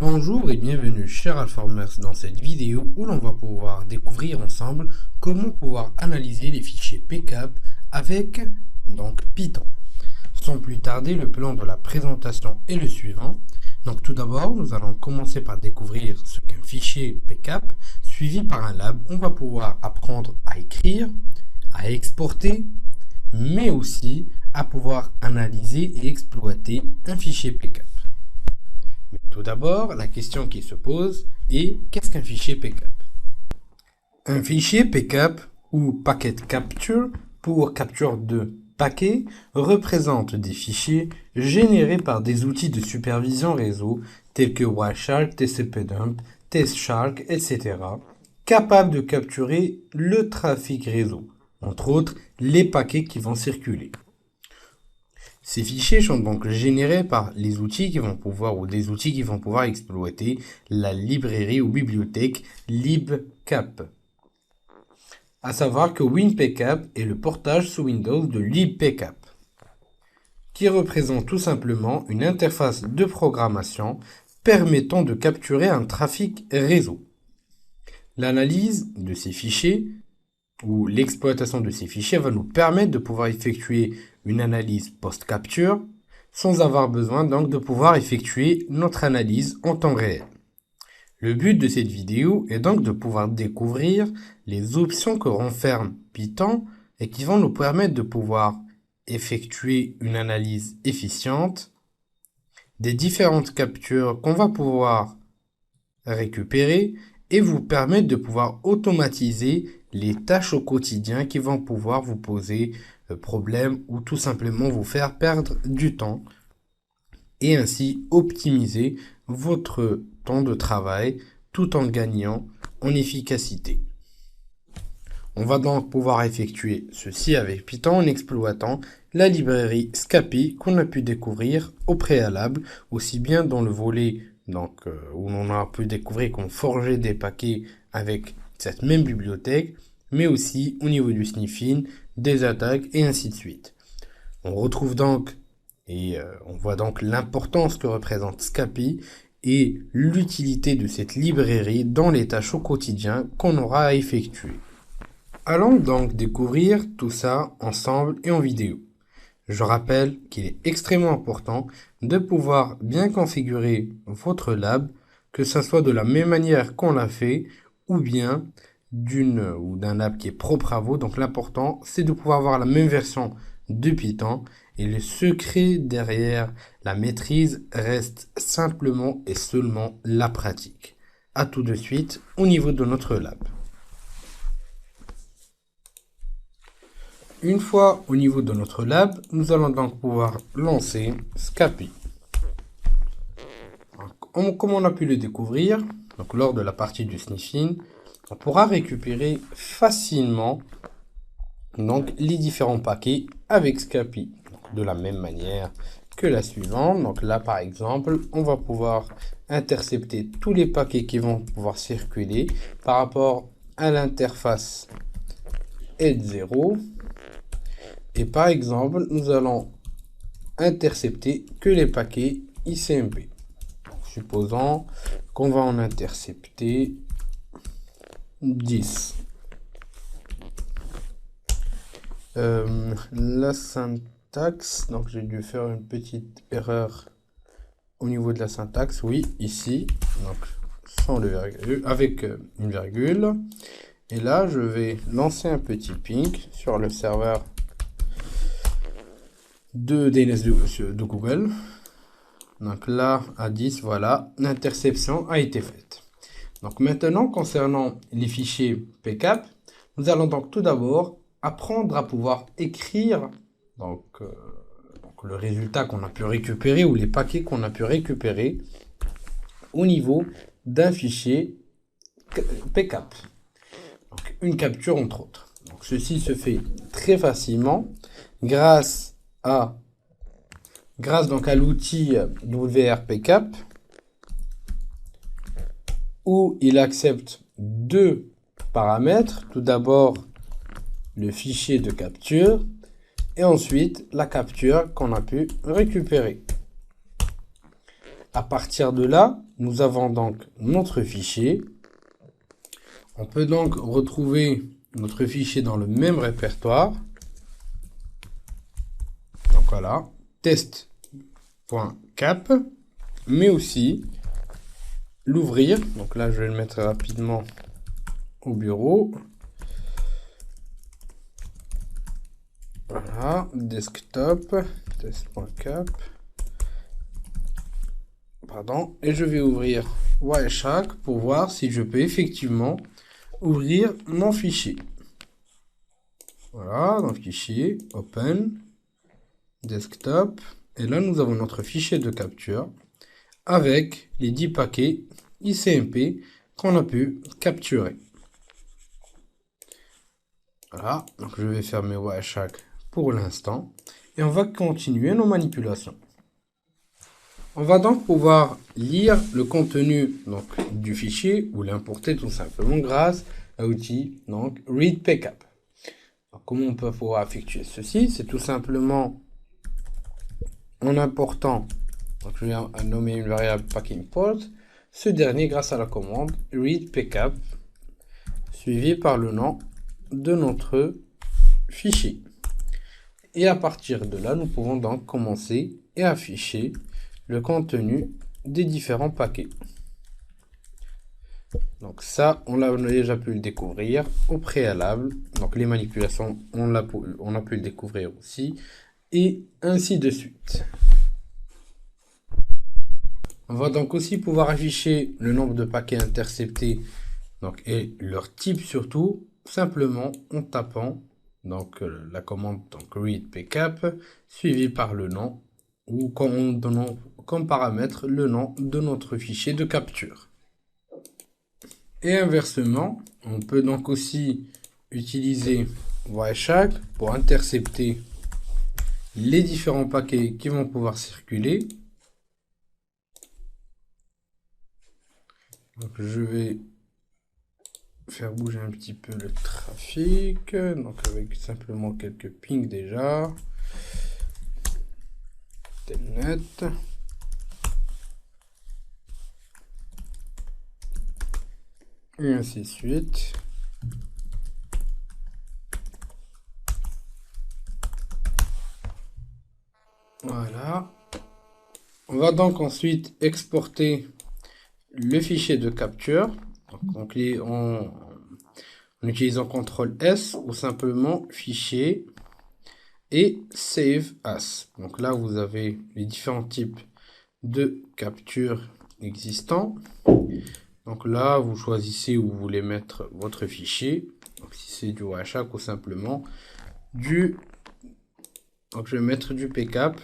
Bonjour et bienvenue chers Alformers dans cette vidéo où l'on va pouvoir découvrir ensemble comment pouvoir analyser les fichiers PCAP avec Python. Sans plus tarder, le plan de la présentation est le suivant. Donc tout d'abord, nous allons commencer par découvrir ce qu'un fichier PCAP, suivi par un lab. On va pouvoir apprendre à écrire, à exporter, mais aussi à pouvoir analyser et exploiter un fichier PCAP. Mais tout d'abord, la question qui se pose est qu'est-ce qu'un fichier PCAP? Un fichier PCAP ou Packet Capture pour capture de paquets représente des fichiers générés par des outils de supervision réseau tels que Wireshark, TCPDump, TestShark, etc. capables de capturer le trafic réseau, entre autres les paquets qui vont circuler. Ces fichiers sont donc générés par les outils qui vont pouvoir ou des outils qui vont pouvoir exploiter la librairie ou bibliothèque libcap. À savoir que WinPCAP est le portage sous Windows de libpcap, qui représente tout simplement une interface de programmation permettant de capturer un trafic réseau. L'analyse de ces fichiers ou l'exploitation de ces fichiers va nous permettre de pouvoir effectuer une analyse post-capture sans avoir besoin donc de pouvoir effectuer notre analyse en temps réel. Le but de cette vidéo est donc de pouvoir découvrir les options que renferme Python et qui vont nous permettre de pouvoir effectuer une analyse efficiente des différentes captures qu'on va pouvoir récupérer et vous permettre de pouvoir automatiser les tâches au quotidien qui vont pouvoir vous poser problème ou tout simplement vous faire perdre du temps et ainsi optimiser votre temps de travail tout en gagnant en efficacité. On va donc pouvoir effectuer ceci avec Python en exploitant la librairie Scapy qu'on a pu découvrir au préalable, aussi bien dans le volet où on a pu découvrir qu'on forgeait des paquets avec cette même bibliothèque, mais aussi au niveau du sniffing, des attaques et ainsi de suite. On retrouve donc et on voit donc l'importance que représente Scapy et l'utilité de cette librairie dans les tâches au quotidien qu'on aura à effectuer. Allons donc découvrir tout ça ensemble et en vidéo. Je rappelle qu'il est extrêmement important de pouvoir bien configurer votre lab, que ce soit de la même manière qu'on l'a fait, ou bien d'un lab qui est propre à vous. Donc l'important, c'est de pouvoir avoir la même version de Python. Et le secret derrière la maîtrise reste simplement et seulement la pratique. À tout de suite au niveau de notre lab. Une fois au niveau de notre lab, nous allons donc pouvoir lancer Scapy. Comme on a pu le découvrir, donc lors de la partie du sniffing, on pourra récupérer facilement les différents paquets avec Scapy. De la même manière que la suivante. Donc là par exemple, on va pouvoir intercepter tous les paquets qui vont pouvoir circuler par rapport à l'interface L0. Et par exemple, nous allons intercepter que les paquets ICMP. Supposons qu'on va en intercepter 10. La syntaxe, donc j'ai dû faire une petite erreur au niveau de la syntaxe. Oui, ici, donc sans le virgule, avec une virgule. Et là, je vais lancer un petit ping sur le serveur de DNS de Google. Donc là, à 10, voilà, l'interception a été faite. Donc maintenant, concernant les fichiers PCAP, nous allons donc tout d'abord apprendre à pouvoir écrire le résultat qu'on a pu récupérer ou les paquets qu'on a pu récupérer au niveau d'un fichier PCAP. Donc une capture entre autres. Donc ceci se fait très facilement grâce à l'outil WRPCAP où il accepte deux paramètres. Tout d'abord le fichier de capture et ensuite la capture qu'on a pu récupérer. À partir de là, nous avons donc notre fichier. On peut donc retrouver notre fichier dans le même répertoire. Donc voilà, test.cap, mais aussi l'ouvrir. Donc là, je vais le mettre rapidement au bureau. Voilà, desktop, test.cap. Pardon, et je vais ouvrir Wireshark pour voir si je peux effectivement ouvrir mon fichier. Voilà, dans le fichier, open, desktop, et là nous avons notre fichier de capture avec les 10 paquets ICMP qu'on a pu capturer. Voilà, donc je vais fermer Wireshark pour l'instant et on va continuer nos manipulations. On va donc pouvoir lire le contenu donc, du fichier ou l'importer tout simplement grâce à l'outil donc Read Pcap. Comment on peut pouvoir effectuer ceci? C'est tout simplement en important, donc je viens à nommer une variable packImport, ce dernier grâce à la commande Read Pcap suivi par le nom de notre fichier. Et à partir de là, nous pouvons donc commencer et afficher le contenu des différents paquets. Donc ça, on a déjà pu le découvrir au préalable. Donc les manipulations, on a pu le découvrir aussi. Et ainsi de suite. On va donc aussi pouvoir afficher le nombre de paquets interceptés donc, et leur type surtout, simplement en tapant donc, la commande donc, read pcap suivi par le nom ou en donnant comme paramètre le nom de notre fichier de capture. Et inversement, on peut donc aussi utiliser Wireshark pour intercepter les différents paquets qui vont pouvoir circuler. Donc je vais faire bouger un petit peu le trafic, donc avec simplement quelques pings déjà. Telnet. Et ainsi de suite. Voilà. On va donc ensuite exporter le fichier de capture. Donc en utilisant CTRL S ou simplement fichier et save as. Donc là vous avez les différents types de capture existants. Donc là vous choisissez où vous voulez mettre votre fichier. Donc si c'est du Wireshark ou simplement du... Donc je vais mettre du pcap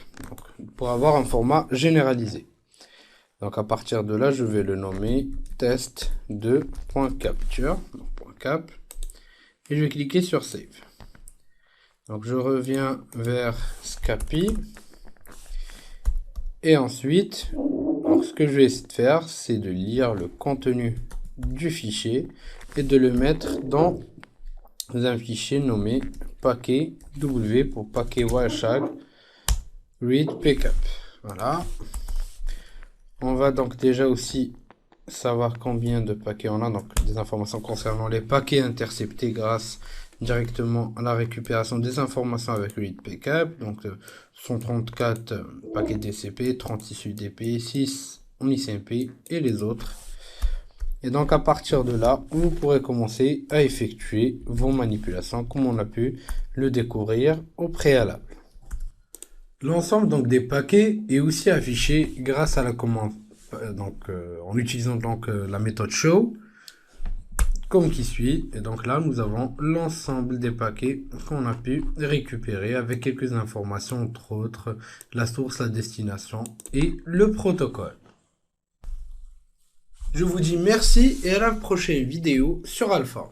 pour avoir un format généralisé. Donc à partir de là, je vais le nommer test2.capture, .cap, et je vais cliquer sur Save. Donc je reviens vers Scapy, et ensuite, donc, ce que je vais essayer de faire, c'est de lire le contenu du fichier et de le mettre dans un fichier nommé paquet W pour paquet Wireshark read pcap. Voilà. On va donc déjà aussi savoir combien de paquets on a, donc des informations concernant les paquets interceptés grâce directement à la récupération des informations avec read pcap. Donc 134 paquets TCP, 36 UDP, 6 en ICMP et les autres. Et donc à partir de là, vous pourrez commencer à effectuer vos manipulations comme on a pu le découvrir au préalable. L'ensemble donc des paquets est aussi affiché grâce à la commande en utilisant donc la méthode show comme qui suit. Et donc là nous avons l'ensemble des paquets qu'on a pu récupérer avec quelques informations, entre autres la source, la destination et le protocole. Je vous dis merci et à la prochaine vidéo sur Alpha.